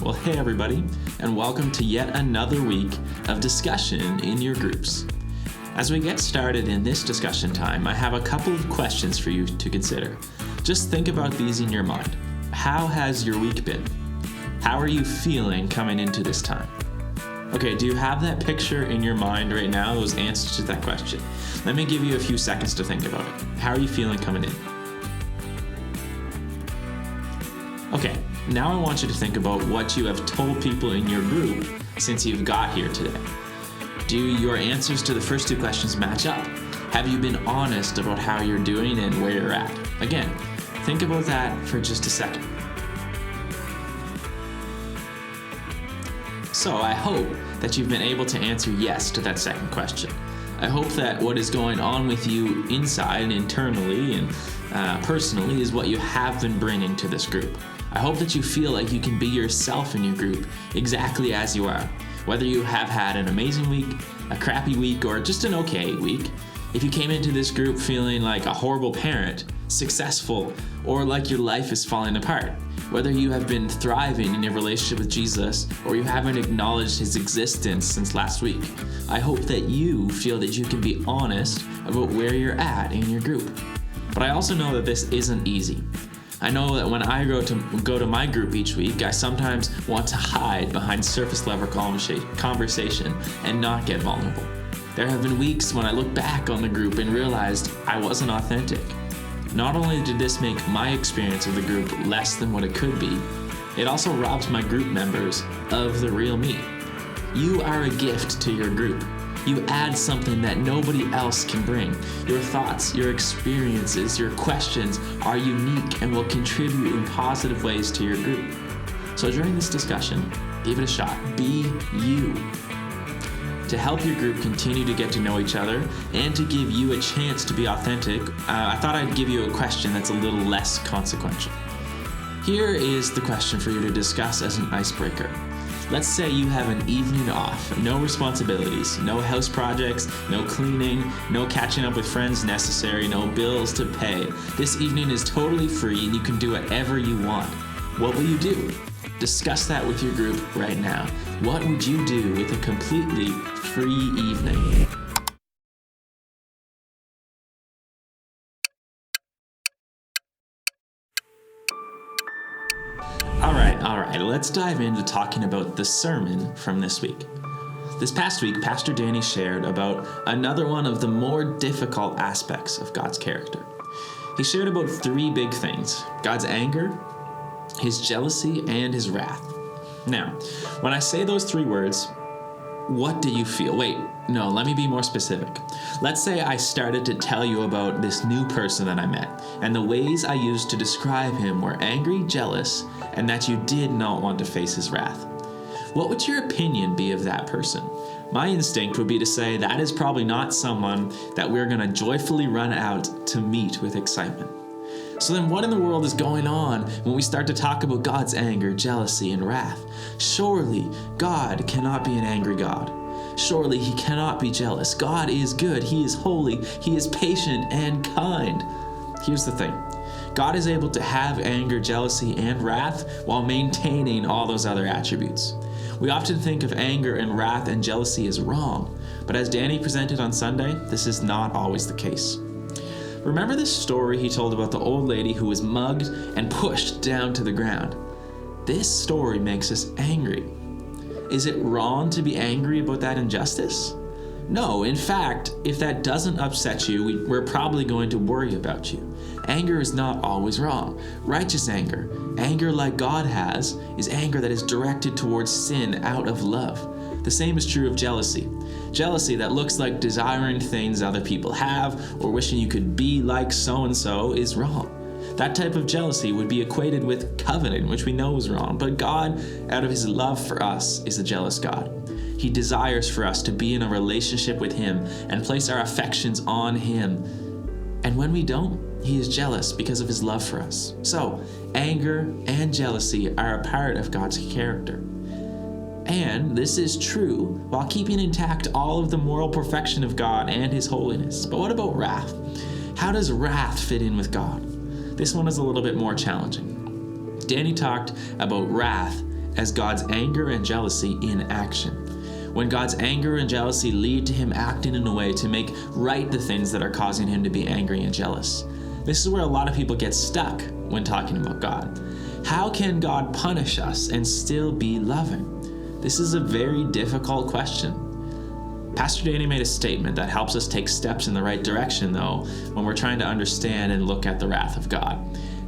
Well, hey everybody, and welcome to yet another week of discussion in your groups. As we get started in this discussion time, I have a couple of questions for you to consider. Just think about these in your mind. How has your week been? How are you feeling coming into this time? Okay, do you have that picture in your mind right now, those answers to that question? Let me give you a few seconds to think about it. How are you feeling coming in? Okay, now I want you to think about what you have told people in your group since you've got here today. Do your answers to the first two questions match up? Have you been honest about how you're doing and where you're at? Again, think about that for just a second. So I hope that you've been able to answer yes to that second question. I hope that what is going on with you inside and internally and personally is what you have been bringing to this group. I hope that you feel like you can be yourself in your group exactly as you are. Whether you have had an amazing week, a crappy week, or just an okay week, if you came into this group feeling like a horrible parent, successful, or like your life is falling apart, whether you have been thriving in your relationship with Jesus or you haven't acknowledged his existence since last week, I hope that you feel that you can be honest about where you're at in your group. But I also know that this isn't easy. I know that when I go to my group each week, I sometimes want to hide behind surface level conversation and not get vulnerable. There have been weeks when I look back on the group and realized I wasn't authentic. Not only did this make my experience of the group less than what it could be, it also robs my group members of the real me. You are a gift to your group. You add something that nobody else can bring. Your thoughts, your experiences, your questions are unique and will contribute in positive ways to your group. So during this discussion, give it a shot. Be you. To help your group continue to get to know each other and to give you a chance to be authentic, I thought I'd give you a question that's a little less consequential. Here is the question for you to discuss as an icebreaker. Let's say you have an evening off, no responsibilities, no house projects, no cleaning, no catching up with friends necessary, no bills to pay. This evening is totally free and you can do whatever you want. What will you do? Discuss that with your group right now. What would you do with a completely free evening? All right, let's dive into talking about the sermon from this week. This past week, Pastor Danny shared about another one of the more difficult aspects of God's character. He shared about three big things: God's anger, his jealousy, and his wrath. Now, when I say those three words, what do you feel? Wait, no, let me be more specific. Let's say I started to tell you about this new person that I met, and the ways I used to describe him were angry, jealous, and that you did not want to face his wrath. What would your opinion be of that person? My instinct would be to say that is probably not someone that we're going to joyfully run out to meet with excitement. So then what in the world is going on when we start to talk about God's anger, jealousy, and wrath? Surely God cannot be an angry God. Surely he cannot be jealous. God is good. He is holy. He is patient and kind. Here's the thing. God is able to have anger, jealousy, and wrath while maintaining all those other attributes. We often think of anger and wrath and jealousy as wrong, but as Danny presented on Sunday, this is not always the case. Remember this story he told about the old lady who was mugged and pushed down to the ground? This story makes us angry. Is it wrong to be angry about that injustice? No, in fact, if that doesn't upset you, we're probably going to worry about you. Anger is not always wrong. Righteous anger, anger like God has, is anger that is directed towards sin out of love. The same is true of jealousy. Jealousy that looks like desiring things other people have or wishing you could be like so-and-so is wrong. That type of jealousy would be equated with coveting, which we know is wrong. But God, out of his love for us, is a jealous God. He desires for us to be in a relationship with him and place our affections on him. And when we don't, he is jealous because of his love for us. So, anger and jealousy are a part of God's character. And this is true while keeping intact all of the moral perfection of God and his holiness. But what about wrath? How does wrath fit in with God? This one is a little bit more challenging. Danny talked about wrath as God's anger and jealousy in action. When God's anger and jealousy lead to him acting in a way to make right the things that are causing him to be angry and jealous. This is where a lot of people get stuck when talking about God. How can God punish us and still be loving? This is a very difficult question. Pastor Danny made a statement that helps us take steps in the right direction, though, when we're trying to understand and look at the wrath of God.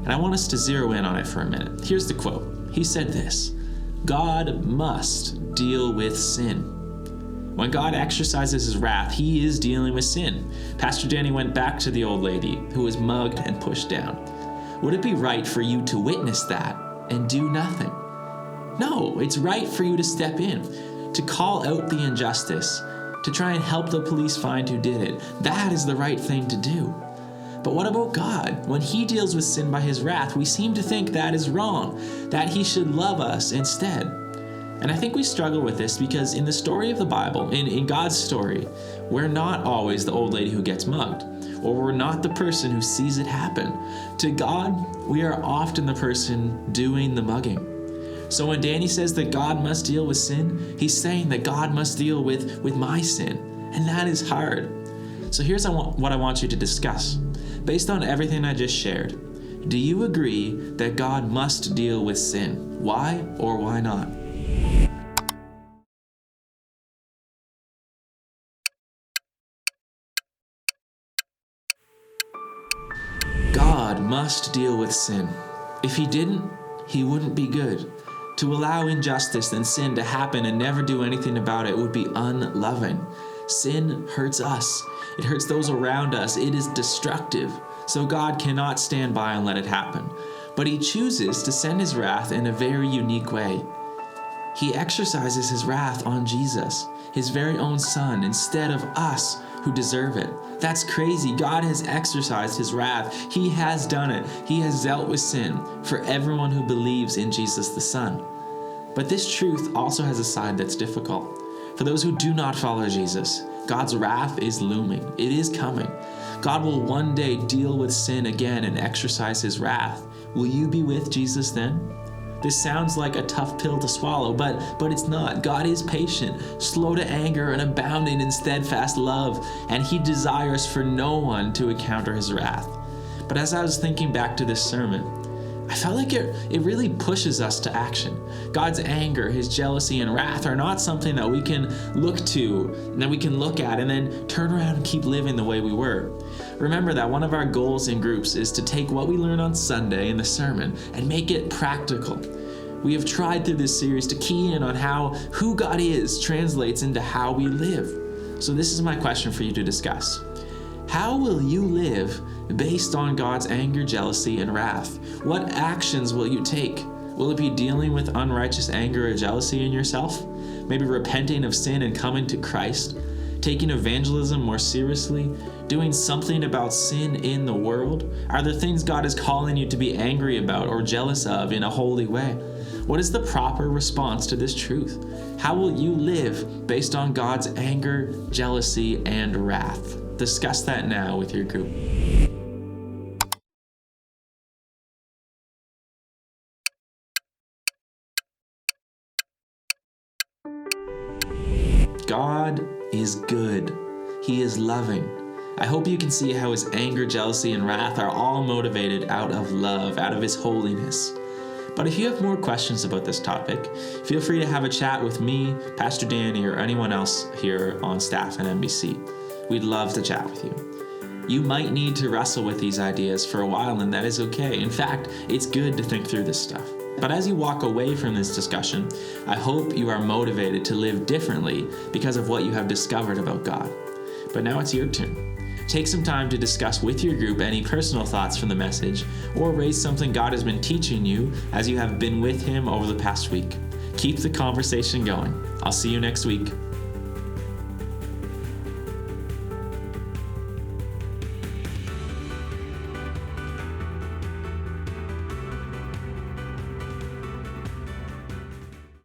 And I want us to zero in on it for a minute. Here's the quote. He said this: God must deal with sin. When God exercises his wrath, he is dealing with sin. Pastor Danny went back to the old lady who was mugged and pushed down. Would it be right for you to witness that and do nothing? No, it's right for you to step in, to call out the injustice, to try and help the police find who did it. That is the right thing to do. But what about God? When he deals with sin by his wrath, we seem to think that is wrong, that he should love us instead. And I think we struggle with this because in the story of the Bible, in God's story, we're not always the old lady who gets mugged, or we're not the person who sees it happen. To God, we are often the person doing the mugging. So when Danny says that God must deal with sin, he's saying that God must deal with my sin. And that is hard. So here's what I want you to discuss. Based on everything I just shared, do you agree that God must deal with sin? Why or why not? God must deal with sin. If he didn't, he wouldn't be good. To allow injustice and sin to happen and never do anything about it would be unloving. Sin hurts us. It hurts those around us. It is destructive. So God cannot stand by and let it happen. But he chooses to send his wrath in a very unique way. He exercises his wrath on Jesus, his very own son, instead of us who deserve it. That's crazy. God has exercised his wrath. He has done it. He has dealt with sin for everyone who believes in Jesus the Son. But this truth also has a side that's difficult. For those who do not follow Jesus, God's wrath is looming. It is coming. God will one day deal with sin again and exercise his wrath. Will you be with Jesus then? This sounds like a tough pill to swallow, but it's not. God is patient, slow to anger, and abounding in steadfast love, and he desires for no one to encounter his wrath. But as I was thinking back to this sermon, I felt like it really pushes us to action. God's anger, his jealousy, and wrath are not something that we can look to, and that we can look at, and then turn around and keep living the way we were. Remember that one of our goals in groups is to take what we learn on Sunday in the sermon and make it practical. We have tried through this series to key in on how who God is translates into how we live. So this is my question for you to discuss. How will you live based on God's anger, jealousy, and wrath? What actions will you take? Will it be dealing with unrighteous anger or jealousy in yourself? Maybe repenting of sin and coming to Christ? Taking evangelism more seriously? Doing something about sin in the world? Are there things God is calling you to be angry about or jealous of in a holy way? What is the proper response to this truth? How will you live based on God's anger, jealousy, and wrath? Discuss that now with your group. God is good. He is loving. I hope you can see how his anger, jealousy, and wrath are all motivated out of love, out of his holiness. But if you have more questions about this topic, feel free to have a chat with me, Pastor Danny, or anyone else here on staff at NBC. We'd love to chat with you. You might need to wrestle with these ideas for a while, and that is okay. In fact, it's good to think through this stuff. But as you walk away from this discussion, I hope you are motivated to live differently because of what you have discovered about God. But now it's your turn. Take some time to discuss with your group any personal thoughts from the message, or raise something God has been teaching you as you have been with him over the past week. Keep the conversation going. I'll see you next week.